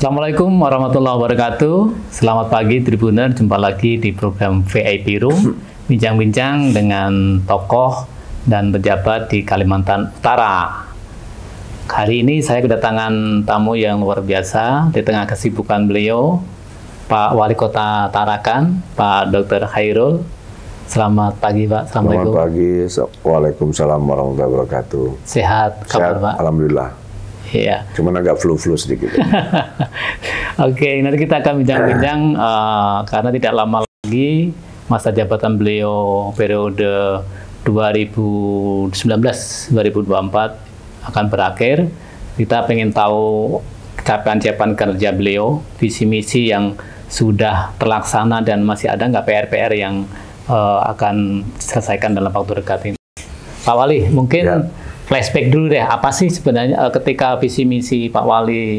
Assalamualaikum warahmatullahi wabarakatuh. Selamat pagi Tribuner, jumpa lagi di program VIP Room, bincang-bincang dengan tokoh dan pejabat di Kalimantan Utara. Hari ini saya kedatangan tamu yang luar biasa di tengah kesibukan beliau, Pak Wali Kota Tarakan, Pak Dr. Khairul. Selamat pagi, Pak. Assalamualaikum. Selamat pagi. Waalaikumsalam warahmatullahi wabarakatuh. Sehat, kabar, Sehat, Pak? Alhamdulillah. Iya. Cuman agak flu-flu sedikit. Oke, nanti kita akan bincang-bincang karena tidak lama lagi masa jabatan beliau periode 2019-2024 akan berakhir. Kita pengen tahu capaian-capaian kerja beliau, visi misi yang sudah terlaksana dan masih ada nggak PR-PR yang akan diselesaikan dalam waktu dekat ini. Pak Wali, mungkin Ya. Flashback dulu deh, apa sih sebenarnya ketika visi misi Pak Wali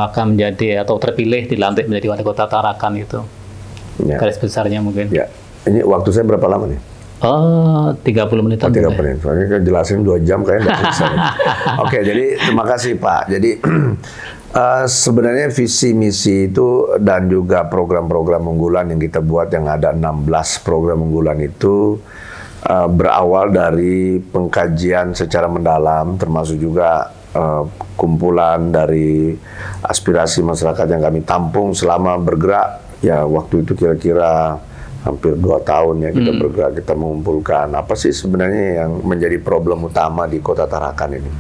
akan menjadi atau terpilih dilantik menjadi Wali Kota Tarakan itu? Ya. Garis besarnya mungkin. Ya. Ini waktu saya berapa lama nih? 30 menit. 30 menit. Soalnya kan jelasin 2 jam kayaknya nggak bisa. Oke, jadi terima kasih Pak. Jadi sebenarnya visi misi itu dan juga program-program unggulan yang kita buat yang ada 16 program unggulan itu berawal dari pengkajian secara mendalam, termasuk juga kumpulan dari aspirasi masyarakat yang kami tampung selama bergerak. Ya, waktu itu kira-kira hampir 2 tahun ya kita bergerak, kita mengumpulkan apa sih sebenarnya yang menjadi problem utama di Kota Tarakan ini.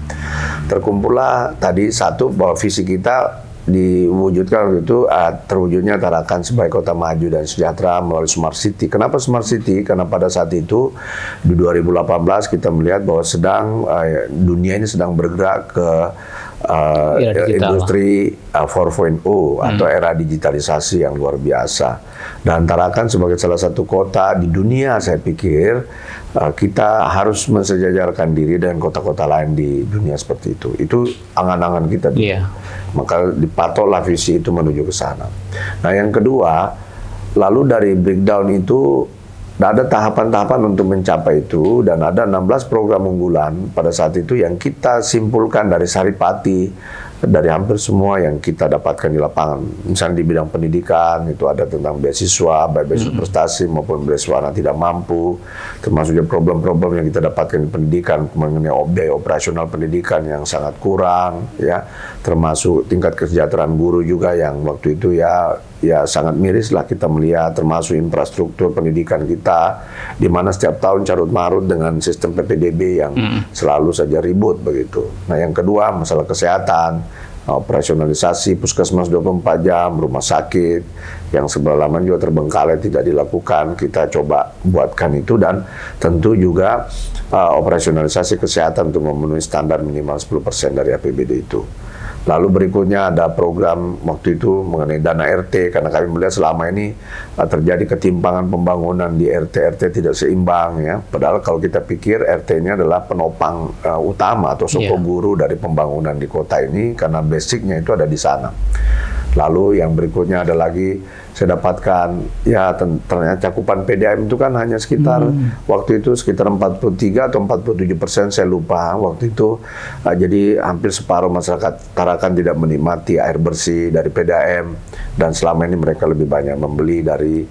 Terkumpullah tadi satu, bahwa visi kita diwujudkan waktu itu terwujudnya Tarakan sebagai kota maju dan sejahtera melalui Smart City. Kenapa Smart City? Karena pada saat itu di 2018 kita melihat bahwa dunia ini sedang bergerak ke industri 4.0 atau era digitalisasi yang luar biasa. Dan Tarakan sebagai salah satu kota di dunia, saya pikir kita harus mensejajarkan diri dengan kota-kota lain di dunia seperti itu. Itu angan-angan kita. Maka dipatoklah visi itu menuju ke sana. Nah, yang kedua, lalu dari breakdown itu ada tahapan-tahapan untuk mencapai itu, dan ada 16 program unggulan pada saat itu yang kita simpulkan dari saripati, dari hampir semua yang kita dapatkan di lapangan. Misalnya di bidang pendidikan, itu ada tentang beasiswa, baik beasiswa prestasi maupun beasiswa anak tidak mampu, termasuk juga problem-problem yang kita dapatkan di pendidikan, mengenai biaya operasional pendidikan yang sangat kurang, ya, termasuk tingkat kesejahteraan guru juga yang waktu itu ya sangat miris lah kita melihat, termasuk infrastruktur pendidikan kita, di mana setiap tahun carut marut dengan sistem PPDB yang selalu saja ribut begitu. Nah, yang kedua masalah kesehatan, operasionalisasi puskesmas 24 jam, rumah sakit yang sebelah lama juga terbengkalai tidak dilakukan, kita coba buatkan itu, dan tentu juga operasionalisasi kesehatan untuk memenuhi standar minimal 10% dari APBD itu. Lalu berikutnya ada program waktu itu mengenai dana RT, karena kami melihat selama ini terjadi ketimpangan pembangunan di RT tidak seimbang, ya. Padahal kalau kita pikir RT-nya adalah penopang utama atau sokong guru dari pembangunan di kota ini, karena basicnya itu ada di sana. Lalu yang berikutnya ada lagi saya dapatkan, ya ternyata cakupan PDAM itu kan hanya sekitar waktu itu sekitar 43 atau 47%, saya lupa waktu itu. Jadi hampir separuh masyarakat Tarakan tidak menikmati air bersih dari PDAM, dan selama ini mereka lebih banyak membeli dari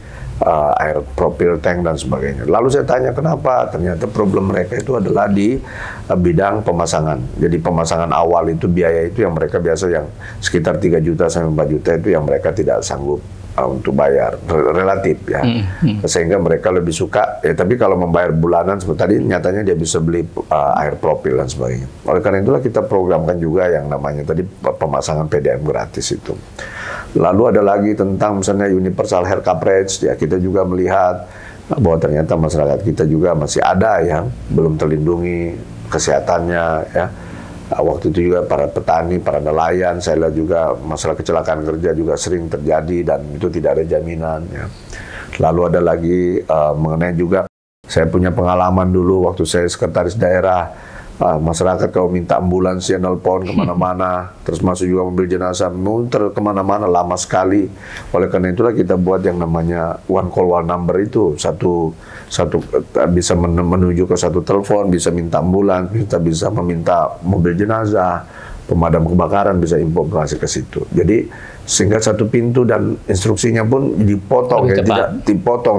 air propil tank dan sebagainya. Lalu saya tanya kenapa, ternyata problem mereka itu adalah di bidang pemasangan. Jadi pemasangan awal itu biaya itu yang mereka biasa yang sekitar 3 juta sampai 4 juta itu yang mereka tidak sanggup untuk bayar, relatif ya. Sehingga mereka lebih suka, ya tapi kalau membayar bulanan seperti tadi, nyatanya dia bisa beli air propil dan sebagainya. Oleh karena itulah kita programkan juga yang namanya tadi pemasangan PDAM gratis itu. Lalu ada lagi tentang misalnya universal health coverage, ya kita juga melihat bahwa ternyata masyarakat kita juga masih ada yang belum terlindungi kesehatannya, ya. Waktu itu juga para petani, para nelayan, saya lihat juga masalah kecelakaan kerja juga sering terjadi dan itu tidak ada jaminan, ya. Lalu ada lagi mengenai juga, saya punya pengalaman dulu waktu saya sekretaris daerah, masyarakat kalau minta ambulans ya nelpon kemana-mana, terus masuk juga mobil jenazah, muter kemana-mana lama sekali. Oleh karena itulah kita buat yang namanya one call one number itu, satu bisa menuju ke satu telepon, bisa minta ambulans, bisa meminta mobil jenazah, pemadam kebakaran bisa informasi ke situ. Jadi sehingga satu pintu dan instruksinya pun dipotong, ya,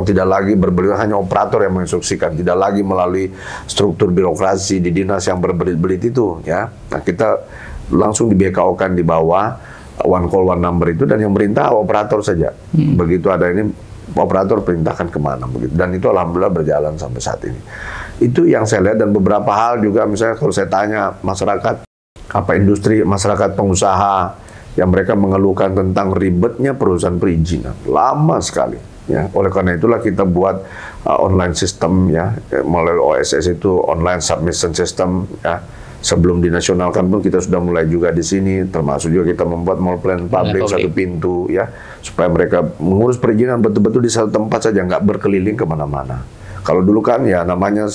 tidak lagi berbelit, hanya operator yang menginstruksikan, tidak lagi melalui struktur birokrasi di dinas yang berbelit-belit itu, ya. Nah, kita langsung di BKO-kan di bawah one call one number itu, dan yang merintah operator saja. Begitu ada ini, operator perintahkan kemana begitu, dan itu alhamdulillah berjalan sampai saat ini. Itu yang saya lihat, dan beberapa hal juga, misalnya kalau saya tanya masyarakat, apa industri, masyarakat pengusaha yang mereka mengeluhkan tentang ribetnya perusahaan perizinan, lama sekali, ya. Oleh karena itulah kita buat online system, ya, melalui OSS itu online submission system, ya. Sebelum dinasionalkan pun kita sudah mulai juga di sini, termasuk juga kita membuat mall plan public satu pintu, ya, supaya mereka mengurus perizinan betul-betul di satu tempat saja, nggak berkeliling kemana-mana. Kalau dulu kan ya namanya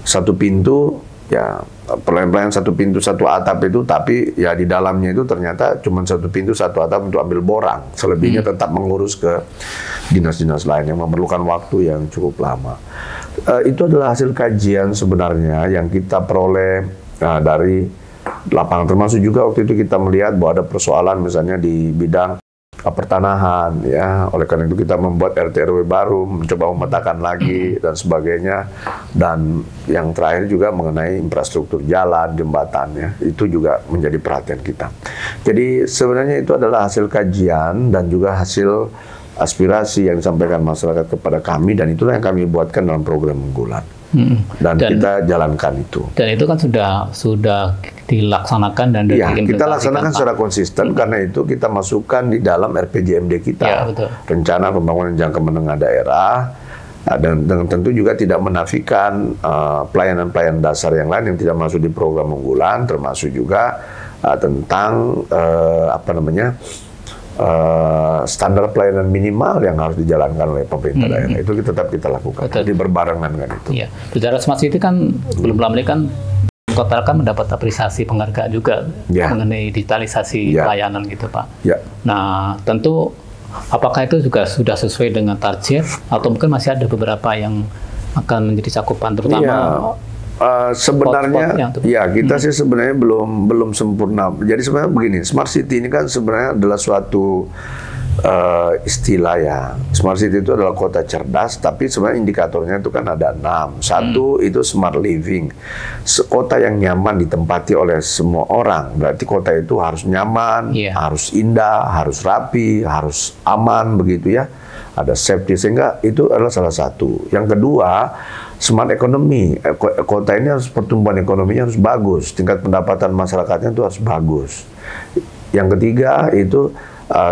satu pintu, ya pelayan-pelayan satu pintu satu atap itu, tapi ya di dalamnya itu ternyata cuma satu pintu satu atap untuk ambil borang, selebihnya tetap mengurus ke dinas-dinas lain yang memerlukan waktu yang cukup lama. Itu adalah hasil kajian sebenarnya yang kita peroleh dari lapangan, termasuk juga waktu itu kita melihat bahwa ada persoalan misalnya di bidang pertanahan, ya. Oleh karena itu kita membuat RT RW baru, mencoba memetakan lagi dan sebagainya, dan yang terakhir juga mengenai infrastruktur jalan, jembatan, ya. Itu juga menjadi perhatian kita. Jadi sebenarnya itu adalah hasil kajian dan juga hasil aspirasi yang disampaikan masyarakat kepada kami, dan itulah yang kami buatkan dalam program unggulan. Dan kita jalankan itu. Dan itu kan sudah dilaksanakan dan ya, kita laksanakan secara konsisten, karena itu kita masukkan di dalam RPJMD kita, ya, rencana pembangunan jangka menengah daerah, dan tentu juga tidak menafikan pelayanan-pelayanan dasar yang lain yang tidak masuk di program unggulan, termasuk juga tentang standar pelayanan minimal yang harus dijalankan oleh pemerintah daerah. Itu tetap kita lakukan. Jadi berbarengan dengan itu. Ya. Bicara Smart City kan belum lama ini kan kota kan mendapat apresiasi penghargaan juga, ya, mengenai digitalisasi, ya, pelayanan gitu, Pak. Ya. Nah, tentu apakah itu juga sudah sesuai dengan target atau mungkin masih ada beberapa yang akan menjadi cakupan, terutama sebenarnya ya kita sih sebenarnya belum sempurna. Jadi sebenarnya begini, Smart City ini kan sebenarnya adalah suatu istilah, ya. Smart City itu adalah kota cerdas, tapi sebenarnya indikatornya itu kan ada 6. Satu itu smart living, kota yang nyaman ditempati oleh semua orang. Berarti kota itu harus nyaman, harus indah, harus rapi, harus aman begitu, ya. Ada safety, sehingga itu adalah salah satu. Yang kedua, smart economy. Kota ini harus pertumbuhan ekonominya harus bagus, tingkat pendapatan masyarakatnya itu harus bagus. Yang ketiga itu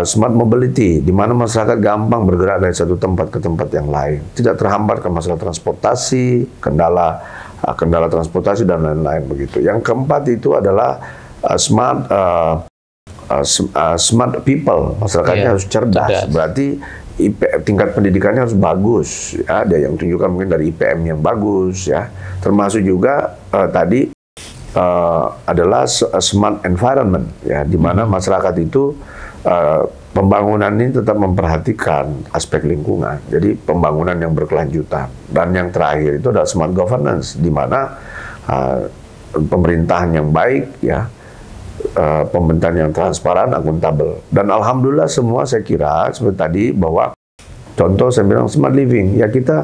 smart mobility, di mana masyarakat gampang bergerak dari satu tempat ke tempat yang lain, tidak terhambat ke masalah transportasi, kendala transportasi dan lain-lain begitu. Yang keempat itu adalah smart people, masyarakatnya harus cerdas. Berarti tingkat pendidikannya harus bagus, ya. Ada yang tunjukkan mungkin dari IPM yang bagus, ya. Termasuk juga tadi adalah smart environment, ya, di mana masyarakat itu pembangunan ini tetap memperhatikan aspek lingkungan. Jadi pembangunan yang berkelanjutan. Dan yang terakhir itu adalah smart governance, di mana pemerintahan yang baik, ya, pemerintahan yang transparan, akuntabel. Dan alhamdulillah semua saya kira seperti tadi, bahwa contoh saya bilang smart living, ya kita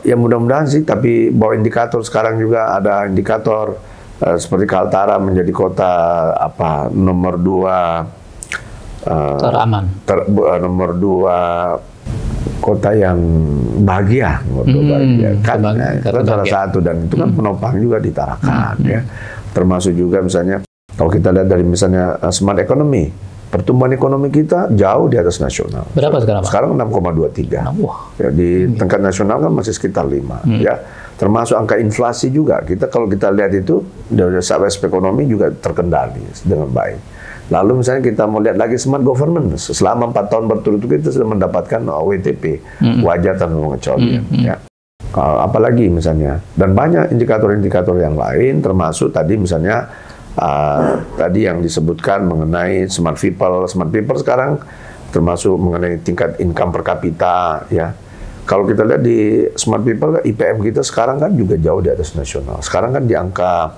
ya mudah-mudahan sih, tapi bahwa indikator sekarang juga ada indikator seperti Kaltara menjadi kota nomor 2 teraman, nomor 2 kota yang bahagia, kan, itu salah satu, dan itu kan penopang juga di Tarakan, ya. Termasuk juga misalnya kalau kita lihat dari misalnya smart economy, pertumbuhan ekonomi kita jauh di atas nasional. Berapa sekarang, Pak? Sekarang 6,23. Ya, di tingkat nasional kan masih sekitar 5. Ya. Termasuk angka inflasi juga. Kalau kita lihat itu dari aspek ekonomi juga terkendali dengan baik. Lalu misalnya kita mau lihat lagi smart governance, selama 4 tahun berturut-turut kita sudah mendapatkan WTP, wajah tanpa pengecualian. Ya. Apalagi misalnya, dan banyak indikator-indikator yang lain, termasuk tadi misalnya tadi yang disebutkan mengenai smart people sekarang termasuk mengenai tingkat income per kapita, ya. Kalau kita lihat di smart people, IPM kita sekarang kan juga jauh di atas nasional. Sekarang kan di angka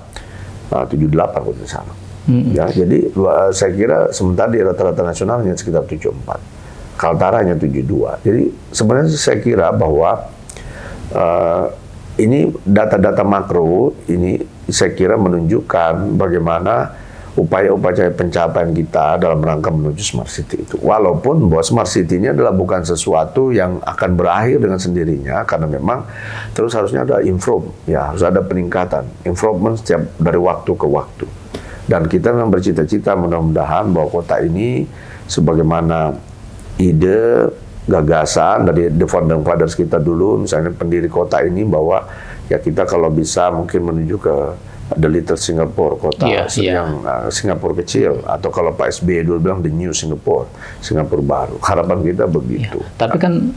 78 kalau tidak salah. Ya, jadi saya kira sementara di rata-rata nasional hanya sekitar 74, Kaltara hanya 72. Jadi sebenarnya saya kira bahwa ini data-data makro ini saya kira menunjukkan bagaimana upaya-upaya pencapaian kita dalam rangka menuju Smart City itu. Walaupun bahwa Smart City ini adalah bukan sesuatu yang akan berakhir dengan sendirinya, karena memang terus harusnya ada improve, ya harus ada peningkatan, improvement setiap dari waktu ke waktu. Dan kita memang bercita-cita mudah-mudahan bahwa kota ini sebagaimana ide, gagasan dari the founding fathers kita dulu, misalnya pendiri kota ini, bahwa ya kita kalau bisa mungkin menuju ke The Little Singapore, kota yang Singapura kecil, atau kalau Pak SBY dulu bilang the new Singapore, Singapura baru. Harapan kita begitu. Tapi kan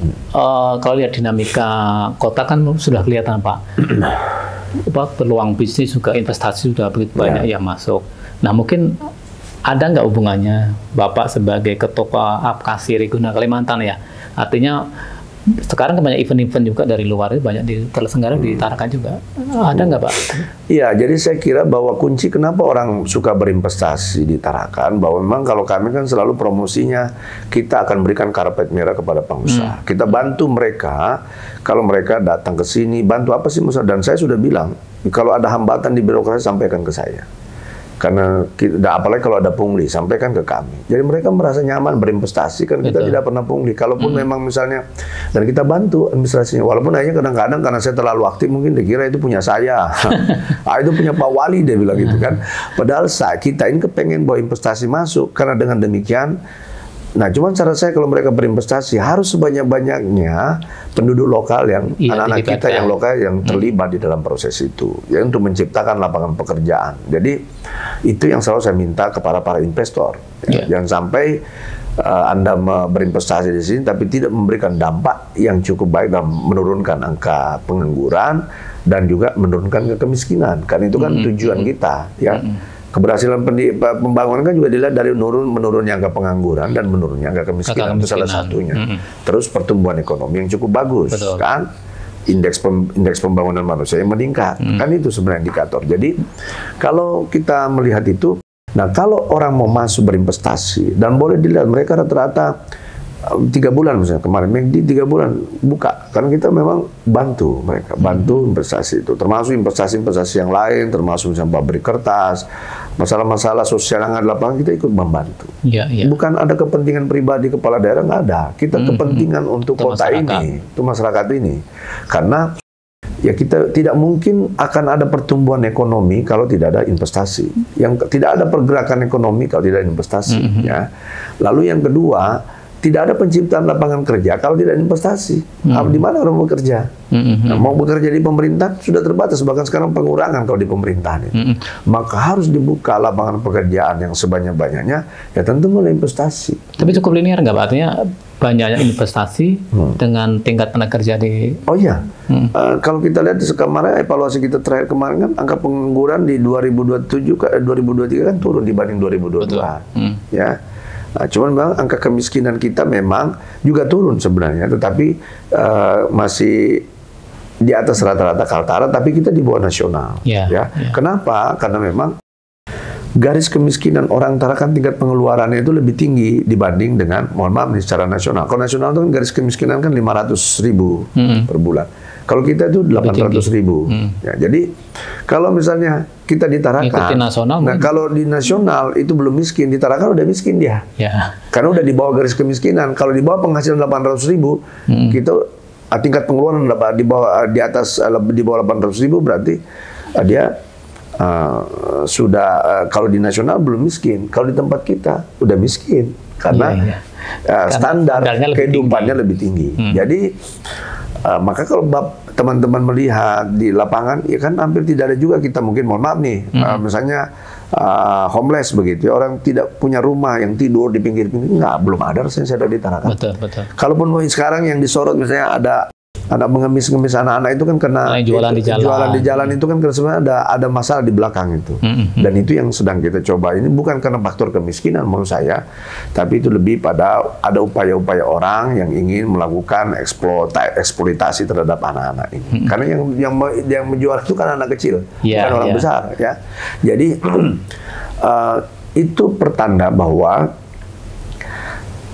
kalau lihat dinamika kota kan sudah kelihatan Pak, peluang bisnis juga, investasi sudah begitu banyak yang masuk. Nah mungkin ada nggak hubungannya Bapak sebagai Ketua Apkasi Regional Kalimantan ya? Artinya sekarang banyak event-event juga dari luar, banyak terselenggara di Tarakan juga. Ada nggak Pak? Iya, jadi saya kira bahwa kunci kenapa orang suka berinvestasi di Tarakan, bahwa memang kalau kami kan selalu promosinya, kita akan berikan karpet merah kepada pengusaha. Kita bantu mereka, kalau mereka datang ke sini, bantu apa sih Musa? Dan saya sudah bilang, kalau ada hambatan di birokrasi, sampaikan ke saya. Karena apalagi kalau ada pungli, sampaikan ke kami. Jadi mereka merasa nyaman berinvestasi, kan kita tidak pernah pungli. Kalaupun memang misalnya, dan kita bantu administrasinya. Walaupun hanya kadang-kadang karena saya terlalu aktif, mungkin dikira itu punya saya. Itu punya Pak Wali, dia bilang gitu kan. Padahal kita ini kepengen bahwa investasi masuk. Karena dengan demikian, nah cuman cara saya kalau mereka berinvestasi, harus sebanyak-banyaknya penduduk lokal yang anak-anak kita yang lokal yang terlibat di dalam proses itu, ya, untuk menciptakan lapangan pekerjaan. Jadi itu yang selalu saya minta kepada para investor, ya. Jangan sampai Anda berinvestasi di sini tapi tidak memberikan dampak yang cukup baik dalam menurunkan angka pengangguran dan juga menurunkan kemiskinan. Karena itu kan tujuan kita, ya. Keberhasilan pembangunan kan juga dilihat dari menurunnya angka pengangguran dan menurunnya angka kemiskinan. Itu salah satunya. Terus pertumbuhan ekonomi yang cukup bagus, kan? Indeks pembangunan manusia yang meningkat, kan itu sebenarnya indikator. Jadi kalau kita melihat itu, nah kalau orang mau masuk berinvestasi, dan boleh dilihat mereka rata-rata 3 bulan misalnya kemarin, di 3 bulan buka, karena kita memang bantu mereka, bantu investasi itu, termasuk investasi yang lain, termasuk misalnya pabrik kertas, masalah-masalah sosial yang ada di lapangan, kita ikut membantu. Bukan ada kepentingan pribadi kepala daerah, nggak ada. Kita kepentingan untuk kota ini, untuk masyarakat ini, karena ya kita tidak mungkin akan ada pertumbuhan ekonomi kalau tidak ada investasi. Yang tidak ada pergerakan ekonomi kalau tidak ada investasi. Ya. Lalu yang kedua, tidak ada penciptaan lapangan kerja kalau tidak ada investasi. Di mana orang mau bekerja? Nah, mau bekerja di pemerintah sudah terbatas, bahkan sekarang pengurangan kalau di pemerintahan itu. Maka harus dibuka lapangan pekerjaan yang sebanyak-banyaknya, ya tentu melalui investasi. Tapi cukup linear nggak Pak? Artinya banyaknya investasi dengan tingkat tenaga kerja di... Oh iya, kalau kita lihat kemarin, evaluasi kita terakhir kemarin kan angka pengangguran di 2027 ke 2023 kan turun dibanding 2022. Ya. Nah, cuman memang angka kemiskinan kita memang juga turun sebenarnya, tetapi masih di atas rata-rata Kaltara, tapi kita di bawah nasional. Kenapa? Karena memang garis kemiskinan orang Tarakan tingkat pengeluarannya itu lebih tinggi dibanding dengan, mohon maaf nih, secara nasional. Kalau nasional itu kan garis kemiskinan kan 500.000 per bulan. Kalau kita itu 800.000. Ya, jadi kalau misalnya kita di Tarakan, nah kalau di nasional itu belum miskin, di Tarakan udah miskin dia. Karena udah di bawah garis kemiskinan. Kalau di bawah penghasilan 800.000, kita tingkat pengeluaran di atas di bawah 800.000 berarti dia sudah kalau di nasional belum miskin. Kalau di tempat kita udah miskin karena standar kehidupannya lebih tinggi. Jadi maka kalau teman-teman melihat di lapangan, ya kan hampir tidak ada juga kita, mungkin mohon maaf nih, misalnya homeless begitu, orang tidak punya rumah yang tidur di pinggir-pinggir, belum ada rasanya saya ada di Tarakan. Betul. Kalaupun sekarang yang disorot misalnya ada anak mengemis-ngemis anak-anak itu kan karena jualan di jalan. Jualan di jalan itu kan karena sebenarnya ada masalah di belakang itu. Dan itu yang sedang kita coba. Ini bukan karena faktor kemiskinan menurut saya, tapi itu lebih pada ada upaya-upaya orang yang ingin melakukan eksploitasi terhadap anak-anak ini. Karena yang menjual itu kan anak kecil, bukan orang besar ya. Jadi itu pertanda bahwa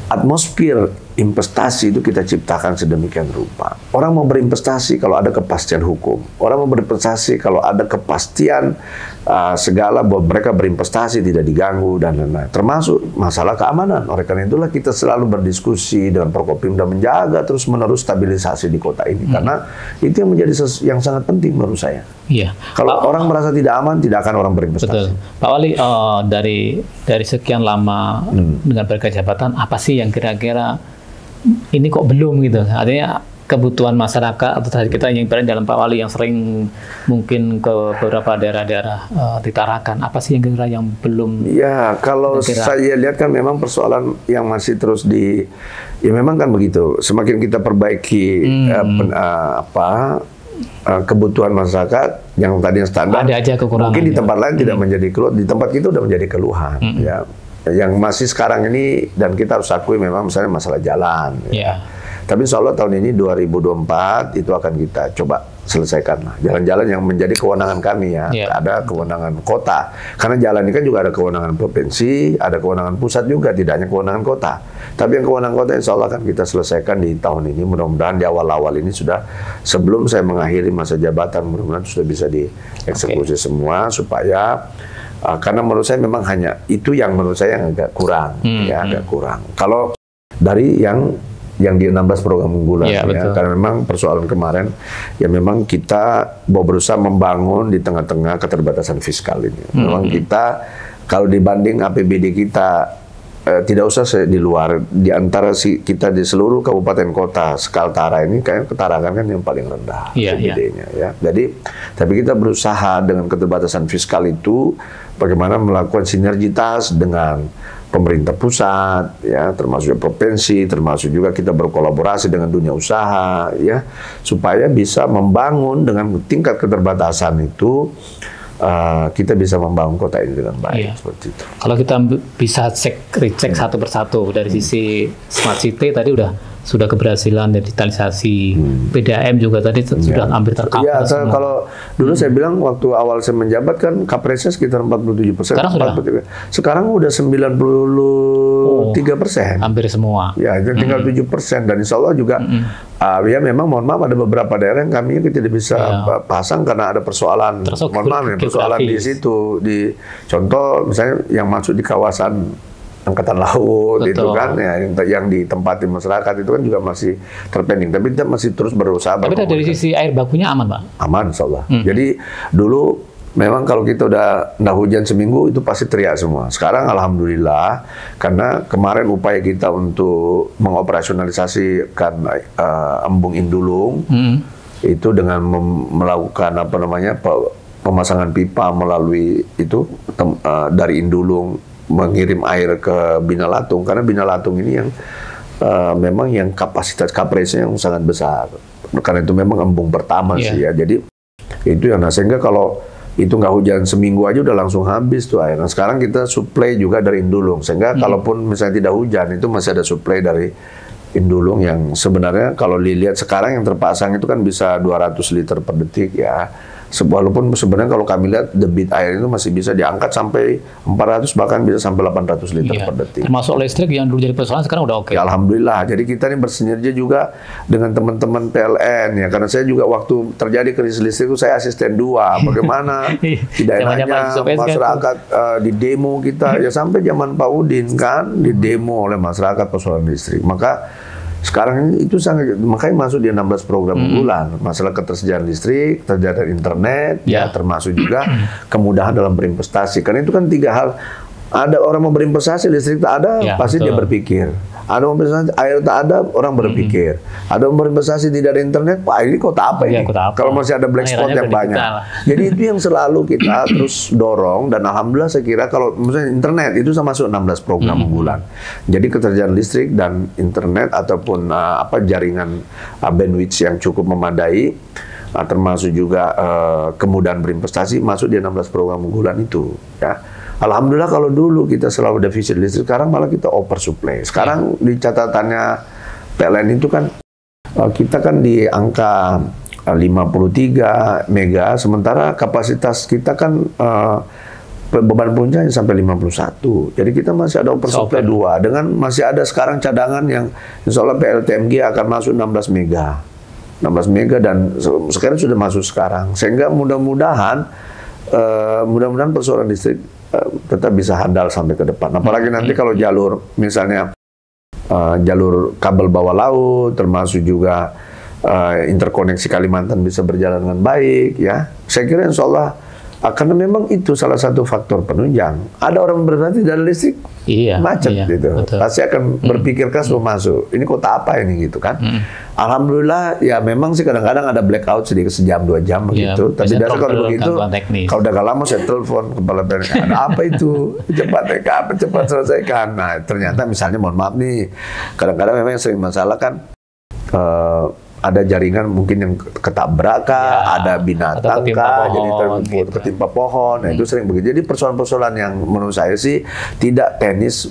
atmosfer investasi itu kita ciptakan sedemikian rupa. Orang mau berinvestasi kalau ada kepastian hukum. Orang mau berinvestasi kalau ada kepastian segala bahwa mereka berinvestasi tidak diganggu dan lain-lain. Termasuk masalah keamanan. Oleh karena itulah kita selalu berdiskusi dengan Prokopimda menjaga terus-menerus stabilisasi di kota ini. Karena itu yang menjadi yang sangat penting menurut saya. Iya. Kalau orang merasa tidak aman, tidak akan orang berinvestasi. Betul. Pak Wali, dari sekian lama dengan berkat jabatan, apa sih yang kira-kira ini kok belum gitu? Artinya kebutuhan masyarakat atau tadi kita yang berada dalam Pak Wali yang sering mungkin ke beberapa daerah-daerah di Tarakan, apa sih yang kira yang belum? Ya, kalau saya lihat kan memang persoalan yang masih terus ya memang kan begitu. Semakin kita perbaiki kebutuhan masyarakat yang tadinya standar, ada aja kekurangan. Mungkin di tempat lain tidak menjadi keluhan, di tempat kita udah menjadi keluhan. Ya. Yang masih sekarang ini dan kita harus akui memang misalnya masalah jalan. Ya. Tapi insya Allah tahun ini 2024 itu akan kita coba selesaikan lah. Jalan-jalan yang menjadi kewenangan kami ya. Ada kewenangan kota. Karena jalan ini kan juga ada kewenangan provinsi, ada kewenangan pusat juga, tidak hanya kewenangan kota. Tapi yang kewenangan kota insya Allah akan kita selesaikan di tahun ini. Mudah-mudahan di awal-awal ini sudah, sebelum saya mengakhiri masa jabatan, mudah-mudahan sudah bisa dieksekusi semua supaya karena menurut saya memang hanya itu yang menurut saya yang agak kurang, agak kurang. Kalau dari yang di 16 program unggulan, karena memang persoalan kemarin, ya memang kita berusaha membangun di tengah-tengah keterbatasan fiskal ini. Memang kita kalau dibanding APBD kita tidak usah di luar, di antara kita di seluruh kabupaten kota Kaltara ini kayak Tarakan kan yang paling rendah APBD-nya ya. Jadi tapi kita berusaha dengan keterbatasan fiskal itu bagaimana melakukan sinergitas dengan pemerintah pusat ya, termasuk provinsi, termasuk juga kita berkolaborasi dengan dunia usaha ya, supaya bisa membangun dengan tingkat keterbatasan itu kita bisa membangun kota ini dengan baik seperti itu. Kalau kita bisa recheck satu persatu dari sisi smart city tadi sudah keberhasilan digitalisasi, PDAM juga tadi sudah hampir tercover. Iya, kalau dulu saya bilang waktu awal saya menjabat kan coverage-nya sekitar 47%. Sekarang udah 93%. Hampir semua. Ya, tinggal 7%, dan insya Allah juga ya memang mohon maaf ada beberapa daerah yang kami tidak bisa pasang karena ada persoalan. Mohon maaf ya, persoalan di situ. Contoh misalnya yang masuk di kawasan Angkatan Laut. Betul. Itu kan ya, yang ditempati masyarakat itu kan juga masih terpending, tapi kita masih terus berusaha. Tapi dari sisi air bakunya aman, Pak? Aman, insya Allah. Jadi dulu memang kalau kita udah nggak hujan seminggu itu pasti teriak semua. Sekarang alhamdulillah karena kemarin upaya kita untuk mengoperasionalisasikan embung Indulung itu dengan melakukan pemasangan pipa melalui itu dari Indulung mengirim air ke Binalatung, karena Binalatung ini yang memang yang kapasitas coverage-nya yang sangat besar. Karena itu memang embung pertama sih ya. Jadi itu yang sehingga kalau itu nggak hujan seminggu aja udah langsung habis tuh air. Nah, sekarang kita supply juga dari Indulung, sehingga kalaupun misalnya tidak hujan itu masih ada supply dari Indulung yang sebenarnya kalau dilihat sekarang yang terpasang itu kan bisa 200 liter per detik ya. Walaupun sebenarnya kalau kami lihat debit air itu masih bisa diangkat sampai 400 bahkan bisa sampai 800 liter per detik. Termasuk listrik yang dulu jadi persoalan sekarang udah oke. Ya, alhamdulillah. Jadi kita ini bersinergi juga dengan teman-teman PLN ya, karena saya juga waktu terjadi krisis listrik itu saya asisten 2. Bagaimana tidak enaknya masyarakat di demo kita ya sampai zaman Pak Udin kan di demo oleh masyarakat persoalan listrik. Maka sekarang itu sangat, makanya masuk di 16 program unggulan, masalah ketersediaan listrik, ketersediaan internet, ya termasuk juga kemudahan dalam berinvestasi. Karena itu kan 3 hal. Ada orang mau berinvestasi, listrik tak ada, pasti dia berpikir Ada mau berinvestasi, air tak ada, orang berpikir. Ada mau berinvestasi tidak ada internet, Pak ini kota apa ini? Kalau masih ada black spot yang banyak. Jadi itu yang selalu kita terus dorong, dan alhamdulillah saya kira kalau misalnya internet itu sama masuk 16 program unggulan. Jadi ketersediaan listrik dan internet ataupun jaringan bandwidth yang cukup memadai, termasuk juga kemudahan berinvestasi masuk di 16 program unggulan itu, ya. Alhamdulillah kalau dulu kita selalu defisit listrik, sekarang malah kita oversupply. Sekarang di catatannya PLN itu kan kita kan di angka 53 mega, sementara kapasitas kita kan beban puncaknya sampai 51. Jadi kita masih ada oversupply 2, dengan masih ada sekarang cadangan yang insya Allah PLTMG akan masuk 16 mega. 16 mega dan sekarang sudah masuk sekarang. Sehingga mudah-mudahan persoalan listrik tetap bisa handal sampai ke depan. Apalagi nanti kalau jalur misalnya jalur kabel bawah laut, termasuk juga interkoneksi Kalimantan bisa berjalan dengan baik, ya. Saya kira insya Allah karena memang itu salah satu faktor penunjang. Ada orang berarti dari listrik macet gitu. Betul. Pasti akan berpikir keras mau masuk. Ini kota apa ini gitu kan? Alhamdulillah ya memang sih kadang-kadang ada blackout sedikit sejam 2 jam begitu. Tapi biasanya kalau begitu, kalau udah gak lama saya telepon kepala PLN, ada apa itu? Cepat selesaikan. Nah ternyata misalnya mohon maaf nih, kadang-kadang memang yang sering masalah kan ada jaringan mungkin yang ketabrak ada binatang jadi ketimpa pohon. Nah, itu sering begitu. Jadi persoalan-persoalan yang menurut saya sih tidak teknis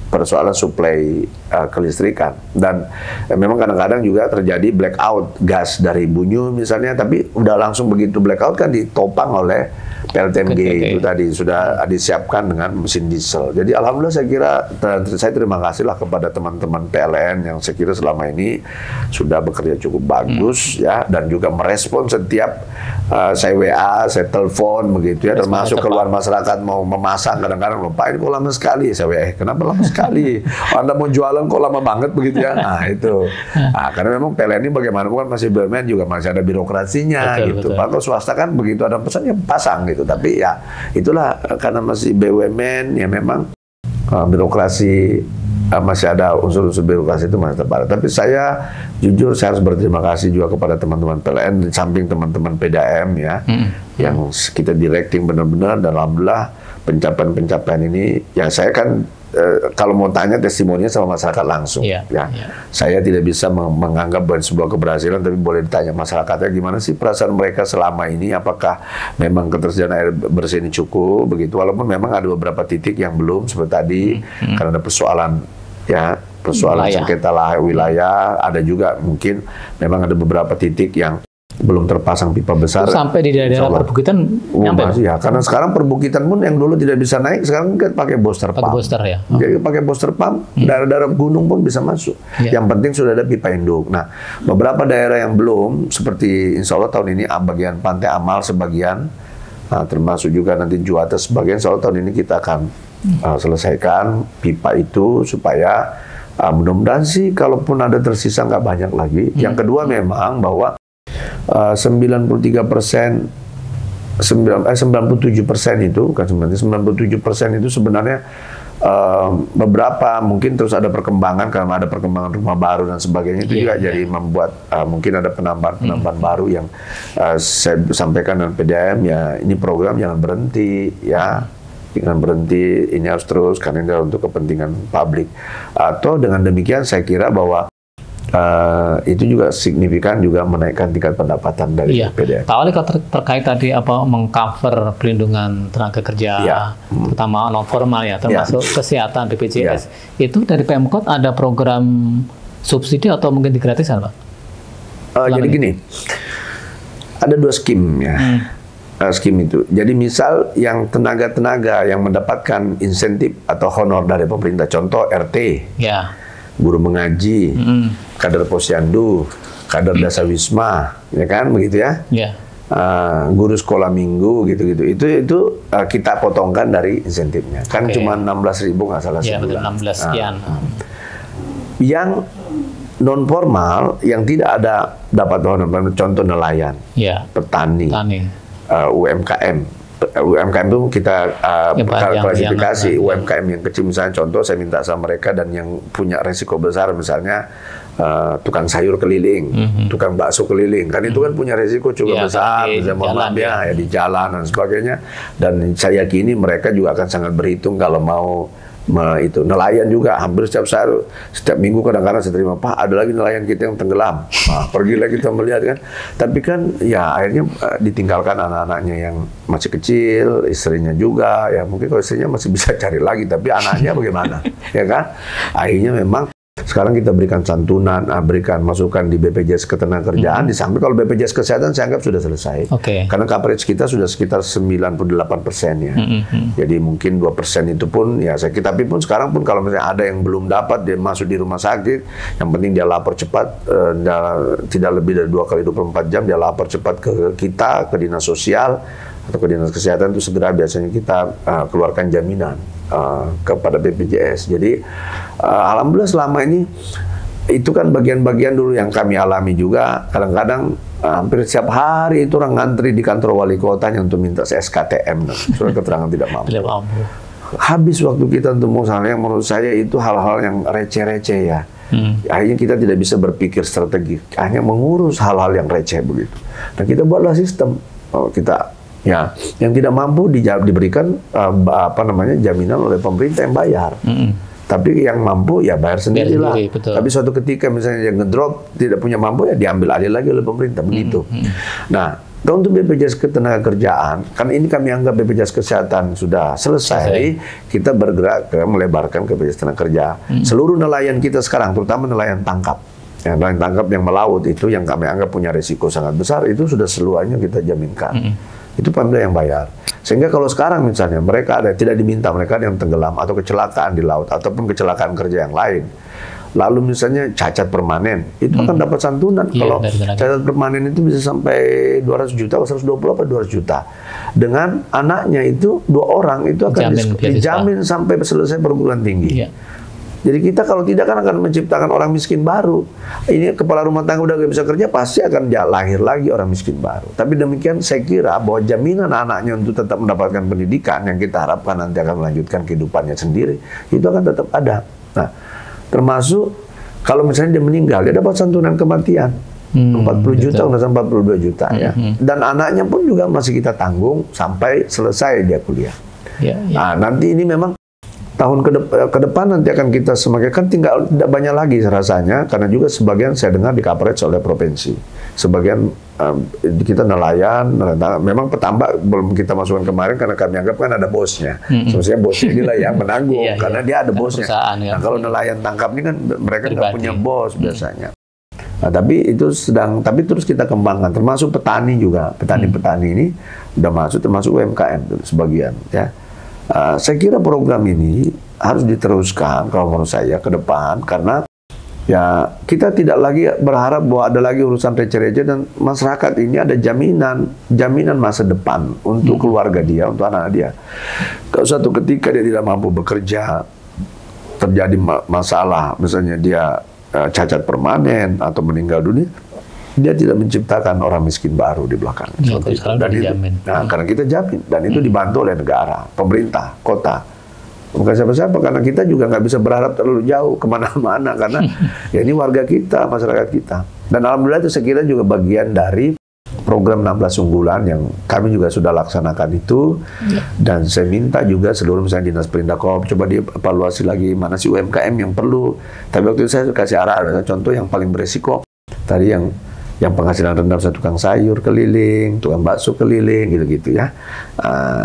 persoalan suplai kelistrikan. Dan memang kadang-kadang juga terjadi blackout gas dari Bunyu misalnya, tapi udah langsung begitu blackout kan ditopang oleh PLTMG itu tadi sudah disiapkan dengan mesin diesel. Jadi alhamdulillah saya kira saya terima kasih lah kepada teman-teman PLN yang saya kira selama ini sudah bekerja cukup bagus ya, dan juga merespon setiap saya WA, saya telepon begitu ya, termasuk keluar masyarakat mau memasang kadang-kadang lupa ini kok lama sekali. Saya WA, kenapa lama sekali? Anda mau jualan kok lama banget begitu ya? Nah itu, karena memang PLN ini bagaimanapun masih BUMN juga masih ada birokrasinya gitu. Kalau swasta kan begitu ada pesan ya pasang gitu. Tapi ya itulah karena masih BUMN ya memang birokrasi masih ada unsur-unsur birokrasi itu masih terbatas. Tapi saya jujur saya harus berterima kasih juga kepada teman-teman PLN di samping teman-teman PDAM ya yang kita directing benar-benar, dan alhamdulillah pencapaian-pencapaian ini yang saya kan kalau mau tanya testimoninya sama masyarakat langsung saya tidak bisa menganggap sebuah keberhasilan, tapi boleh ditanya masyarakatnya gimana sih perasaan mereka selama ini, apakah memang ketersediaan air bersih ini cukup begitu, walaupun memang ada beberapa titik yang belum seperti tadi karena ada persoalan sengketa wilayah, ada juga mungkin memang ada beberapa titik yang belum terpasang pipa besar. Itu sampai di daerah perbukitan nyampe masih ya, karena sekarang perbukitan pun yang dulu tidak bisa naik sekarang kan pakai booster pump. Jadi pakai booster pump, daerah-daerah gunung pun bisa masuk. Yang penting sudah ada pipa induk. Nah, beberapa daerah yang belum seperti insya Allah tahun ini bagian Pantai Amal sebagian, termasuk juga nanti Juwata sebagian, insya Allah tahun ini kita akan selesaikan pipa itu supaya mudah-mudahan sih kalaupun ada tersisa nggak banyak lagi. Yang kedua memang bahwa 97% itu kan sebenarnya 97% itu sebenarnya beberapa mungkin terus ada perkembangan karena ada perkembangan rumah baru dan sebagainya itu juga jadi membuat mungkin ada penambahan baru yang saya sampaikan dengan PDAM ya, ini program jangan berhenti ya. Jangan berhenti, ini harus terus karena ini untuk kepentingan publik. Atau dengan demikian saya kira bahwa itu juga signifikan juga menaikkan tingkat pendapatan dari PDAM. Pak Wali, kalau terkait tadi cover pelindungan tenaga kerja, terutama non formal ya, termasuk kesehatan BPJS, itu dari Pemkot ada program subsidi atau mungkin digratisan, Pak? Jadi gini, ada 2 skim ya. Skim itu. Jadi misal yang tenaga-tenaga yang mendapatkan insentif atau honor dari pemerintah, contoh RT, guru mengaji, kader posyandu, kader dasawisma, ya kan begitu ya? Guru sekolah minggu gitu-gitu. Itu kita potongkan dari insentifnya. Kan cuma 16.000 nggak salah sebulan. 16 sekian. Yang non formal yang tidak ada dapat honor, contoh nelayan, petani. UMKM UMKM itu kita klasifikasi. yang UMKM yang kecil misalnya, contoh saya minta sama mereka dan yang punya resiko besar misalnya tukang sayur keliling, tukang bakso keliling, kan itu kan punya resiko cukup besar, misalnya ya di jalan dan sebagainya. Dan saya yakini mereka juga akan sangat berhitung kalau mau itu. Nelayan juga hampir setiap minggu kadang-kadang saya terima, Pak, ada lagi nelayan kita yang tenggelam. Nah, pergi lagi kita melihat kan. Tapi kan ya akhirnya ditinggalkan anak-anaknya yang masih kecil, istrinya juga. Ya mungkin kalau istrinya masih bisa cari lagi, tapi anaknya bagaimana? Ya kan? Akhirnya memang sekarang kita berikan santunan, berikan masukan di BPJS Ketenagakerjaan, di samping kalau BPJS Kesehatan saya anggap sudah selesai. Karena coverage kita sudah sekitar 98% ya. Jadi mungkin 2% itu pun ya tapi pun sekarang pun kalau misalnya ada yang belum dapat, dia masuk di rumah sakit, yang penting dia lapor cepat, tidak lebih dari 2 kali 24 jam, dia lapor cepat ke kita, ke Dinas Sosial atau ke Dinas Kesehatan, itu segera biasanya kita keluarkan jaminan kepada BPJS. Jadi alhamdulillah selama ini itu kan bagian-bagian dulu yang kami alami juga. Kadang-kadang hampir setiap hari itu orang ngantri di kantor wali kotanya untuk minta SKTM, surat keterangan tidak mampu. Habis waktu kita untuk misalnya, yang menurut saya itu hal-hal yang receh-receh ya. Akhirnya kita tidak bisa berpikir strategi, hanya mengurus hal-hal yang receh begitu. Dan kita buatlah sistem, kita ya, yang tidak mampu diberikan jaminan oleh pemerintah yang bayar. Tapi yang mampu ya bayar sendirilah. Tapi suatu ketika misalnya yang ngedrop tidak punya mampu, ya diambil alih lagi oleh pemerintah begitu. Nah, untuk BPJS Ketenagakerjaan, kan ini kami anggap BPJS Kesehatan sudah selesai, kita bergerak ke melebarkan ke BPJS Ketenagakerjaan. Seluruh nelayan kita sekarang, terutama nelayan tangkap. Nelayan tangkap yang melaut itu yang kami anggap punya risiko sangat besar, itu sudah seluruhnya kita jaminkan. Itu pemerintah yang bayar. Sehingga kalau sekarang misalnya mereka tidak diminta, mereka ada yang tenggelam atau kecelakaan di laut ataupun kecelakaan kerja yang lain, lalu misalnya cacat permanen, itu akan dapat santunan. Kalau cacat permanen itu bisa sampai 200 juta, 120 atau 200 juta. Dengan anaknya itu 2 orang itu akan dijamin sampai selesai perguruan tinggi. Jadi kita kalau tidak kan akan menciptakan orang miskin baru. Ini kepala rumah tangga udah gak bisa kerja, pasti akan lahir lagi orang miskin baru. Tapi demikian saya kira bahwa jaminan anaknya untuk tetap mendapatkan pendidikan yang kita harapkan nanti akan melanjutkan kehidupannya sendiri, itu akan tetap ada. Nah, termasuk kalau misalnya dia meninggal, dia dapat santunan kematian. 40 juta, udah sampai 42 juta ya. Dan anaknya pun juga masih kita tanggung sampai selesai dia kuliah. Nah, nanti ini memang tahun ke depan nanti akan kita semakin, kan tinggal tidak banyak lagi rasanya, karena juga sebagian saya dengar di coverage oleh provinsi. Sebagian kita nelayan, memang petambak belum kita masukkan kemarin karena kami anggap kan ada bosnya. Sebenarnya bosnya inilah yang menanggung, karena dia ada bosnya. Nah, kalau nelayan tangkap ini kan mereka nggak punya bos biasanya. Nah, tapi itu tapi terus kita kembangkan, termasuk petani juga. Petani-petani ini udah masuk, termasuk UMKM sebagian ya. Saya kira program ini harus diteruskan kalau menurut saya ke depan, karena ya kita tidak lagi berharap bahwa ada lagi urusan receh-receh, dan masyarakat ini ada jaminan masa depan untuk keluarga dia, untuk anak dia. Kalau suatu ketika dia tidak mampu bekerja, terjadi masalah, misalnya dia cacat permanen atau meninggal dunia, dia tidak menciptakan orang miskin baru di belakang. Dan itu, karena kita jamin, dan itu dibantu oleh negara, pemerintah, kota. Bukan siapa-siapa, karena kita juga nggak bisa berharap terlalu jauh kemana-mana, karena ya ini warga kita, masyarakat kita. Dan alhamdulillah itu saya kira juga bagian dari program 16 unggulan yang kami juga sudah laksanakan itu. Dan saya minta juga seluruh misalnya Dinas Perindakop coba dievaluasi lagi mana sih UMKM yang perlu. Tapi waktu itu saya kasih arah, contoh yang paling beresiko tadi yang penghasilan rendah, misalnya tukang sayur keliling, tukang bakso keliling, gitu-gitu ya.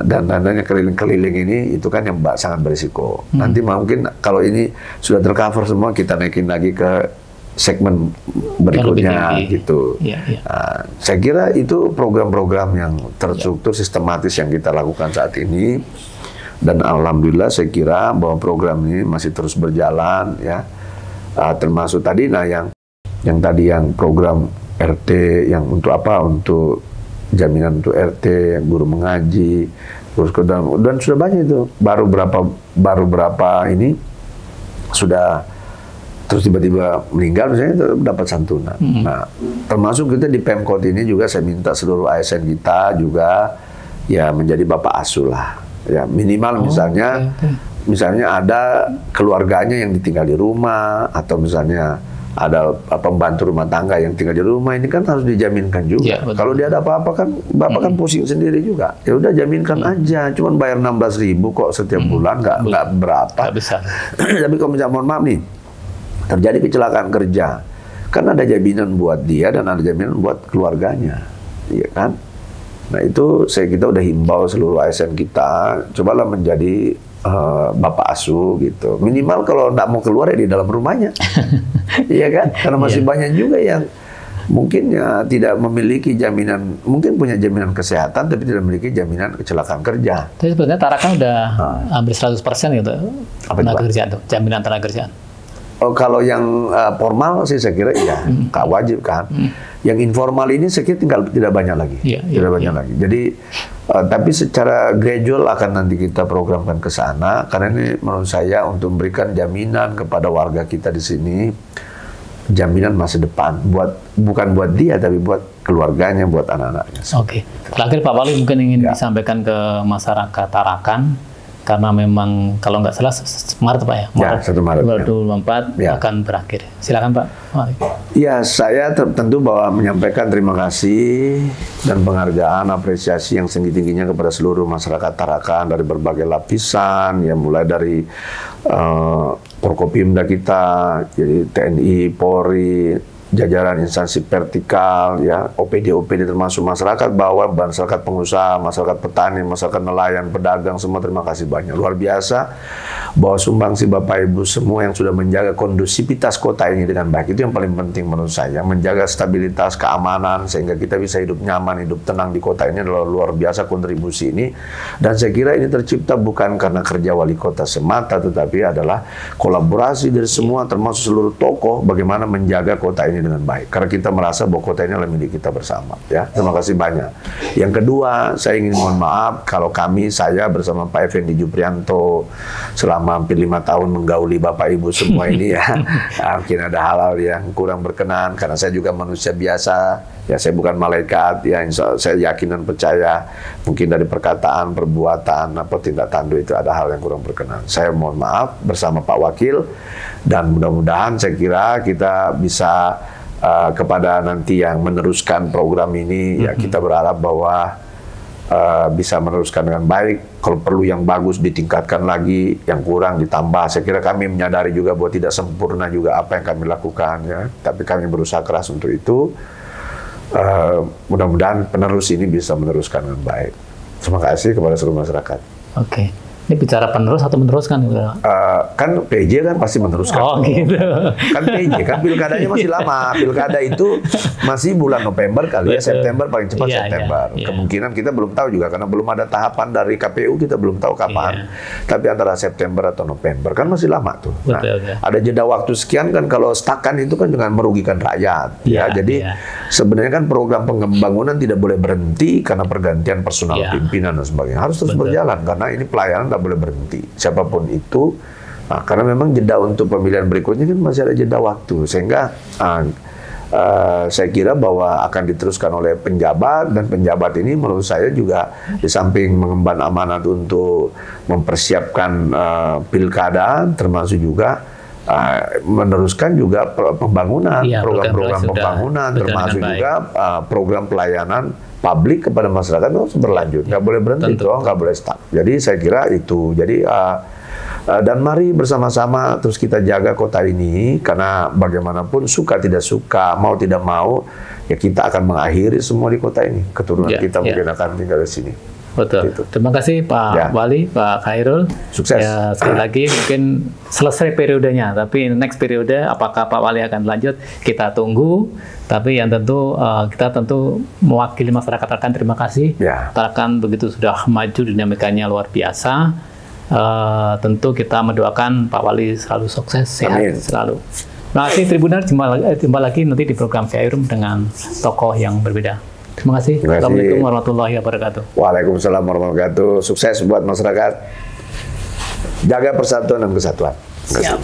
Dan dananya keliling-keliling ini itu kan yang sangat berisiko. Nanti mungkin kalau ini sudah tercover semua, kita naikin lagi ke segmen berikutnya gitu. Saya kira itu program-program yang terstruktur, sistematis yang kita lakukan saat ini. Dan alhamdulillah saya kira bahwa program ini masih terus berjalan ya. Termasuk tadi yang tadi yang program RT yang untuk apa? Untuk jaminan untuk RT, guru mengaji, dan sudah banyak itu. Baru berapa ini sudah terus tiba-tiba meninggal misalnya dapat santunan. Nah, termasuk kita di Pemkot ini juga saya minta seluruh ASN kita juga ya menjadi bapak asuh lah. Ya minimal misalnya ada keluarganya yang ditinggal di rumah, atau misalnya ada pembantu rumah tangga yang tinggal di rumah, ini kan harus dijaminkan juga. Kalau dia ada apa-apa kan bapak kan pusing sendiri juga. Ya udah jaminkan aja, cuman bayar 16.000 kok setiap bulan, nggak berapa. Besar. Tapi kalau misalnya mohon maaf nih, terjadi kecelakaan kerja, kan ada jaminan buat dia dan ada jaminan buat keluarganya, iya kan? Nah itu kita udah himbau seluruh ASN kita, cobalah menjadi bapak asuh gitu. Minimal kalau nggak mau keluar ya di dalam rumahnya, iya kan? Karena masih banyak juga yang mungkin ya tidak memiliki jaminan, mungkin punya jaminan kesehatan tapi tidak memiliki jaminan kecelakaan kerja. Tapi sebenarnya Tarakan udah hampir 100% gitu tenaga kerjaan tuh, jaminan tenaga kerjaan. Oh, kalau yang formal sih saya kira iya, wajib kan. Yang informal ini saya kira tidak banyak lagi, tidak banyak lagi. Jadi tapi secara gradual akan nanti kita programkan ke sana, karena ini menurut saya untuk memberikan jaminan kepada warga kita di sini, jaminan masa depan, bukan buat dia tapi buat keluarganya, buat anak-anaknya. Oke. Terakhir Pak Wali mungkin ingin disampaikan ke masyarakat Tarakan. Karena memang kalau nggak salah Maret Pak ya, Maret 1 Maret 2024 akan berakhir. Silakan Pak. Ya, saya tentu bahwa menyampaikan terima kasih dan penghargaan, apresiasi yang setinggi-tingginya kepada seluruh masyarakat Tarakan dari berbagai lapisan, ya mulai dari Forkopimda kita, jadi TNI, Polri, jajaran instansi vertikal, ya OPD termasuk masyarakat bawah, masyarakat pengusaha, masyarakat petani, masyarakat nelayan, pedagang, semua terima kasih banyak, luar biasa bahwa sumbangsi Bapak Ibu semua yang sudah menjaga kondusivitas kota ini dengan baik, itu yang paling penting menurut saya, menjaga stabilitas, keamanan sehingga kita bisa hidup nyaman, hidup tenang di kota ini adalah luar biasa kontribusi ini, dan saya kira ini tercipta bukan karena kerja wali kota semata, tetapi adalah kolaborasi dari semua termasuk seluruh tokoh bagaimana menjaga kota ini dengan baik, karena kita merasa bahwa kota ini adalah milik kita bersama. Ya, terima kasih banyak. Yang kedua, saya ingin mohon maaf kalau saya bersama Pak Effendi Juprianto selama hampir 5 tahun menggauli Bapak Ibu semua ini ya, mungkin ada hal-hal yang kurang berkenan, karena saya juga manusia biasa. Ya, saya bukan malaikat. Ya, saya yakin dan percaya mungkin dari perkataan, perbuatan, atau tindak tanduk itu ada hal yang kurang berkenan. Saya mohon maaf bersama Pak Wakil, dan mudah-mudahan saya kira kita bisa kepada nanti yang meneruskan program ini, ya kita berharap bahwa bisa meneruskan dengan baik. Kalau perlu yang bagus ditingkatkan lagi, yang kurang ditambah. Saya kira kami menyadari juga bahwa tidak sempurna juga apa yang kami lakukan, ya. Tapi kami berusaha keras untuk itu. Mudah-mudahan penerus ini bisa meneruskan dengan baik. Terima kasih kepada seluruh masyarakat. Oke. Ini bicara penerus atau meneruskan? Kan PJ kan pasti meneruskan. Oh gitu. Kan PJ, kan pilkadanya masih lama. Pilkada itu masih bulan November kali ya, September paling cepat September. Kemungkinan kita belum tahu juga, karena belum ada tahapan dari KPU, kita belum tahu kapan. Tapi antara September atau November, kan masih lama tuh. Nah, ada jeda waktu sekian kan, kalau stakan itu kan dengan merugikan rakyat. Jadi sebenarnya kan program pembangunan tidak boleh berhenti karena pergantian personal pimpinan dan sebagainya. Harus terus berjalan, karena ini pelayanan nggak boleh berhenti, siapapun itu. Nah, karena memang jeda untuk pemilihan berikutnya kan masih ada jeda waktu, sehingga saya kira bahwa akan diteruskan oleh penjabat, dan penjabat ini menurut saya juga di samping mengemban amanat untuk mempersiapkan pilkada, termasuk juga meneruskan juga pembangunan, program-program pembangunan, termasuk juga program pelayanan publik kepada masyarakat itu harus berlanjut, nggak boleh berhenti, nggak boleh stuck. Jadi saya kira itu. Jadi dan mari bersama-sama terus kita jaga kota ini, karena bagaimanapun suka tidak suka, mau tidak mau, ya kita akan mengakhiri semua di kota ini. Keturunan kita mungkin akan tinggal di sini. Betul. Gitu. Terima kasih Pak Wali, Pak Khairul. Sukses. Ya, sekali lagi mungkin selesai periodenya, tapi next periode apakah Pak Wali akan lanjut, kita tunggu. Tapi yang tentu kita tentu mewakili masyarakat Tarakan, terima kasih. Tarakan begitu sudah maju, dinamikanya luar biasa. Tentu kita mendoakan Pak Wali selalu sukses, sehat selalu. Terima kasih Tribuner, jumpa lagi nanti di program VAI Room dengan tokoh yang berbeda. Terima kasih. Assalamualaikum warahmatullahi wabarakatuh. Waalaikumsalam warahmatullahi wabarakatuh. Sukses buat masyarakat. Jaga persatuan dan kesatuan. Siap.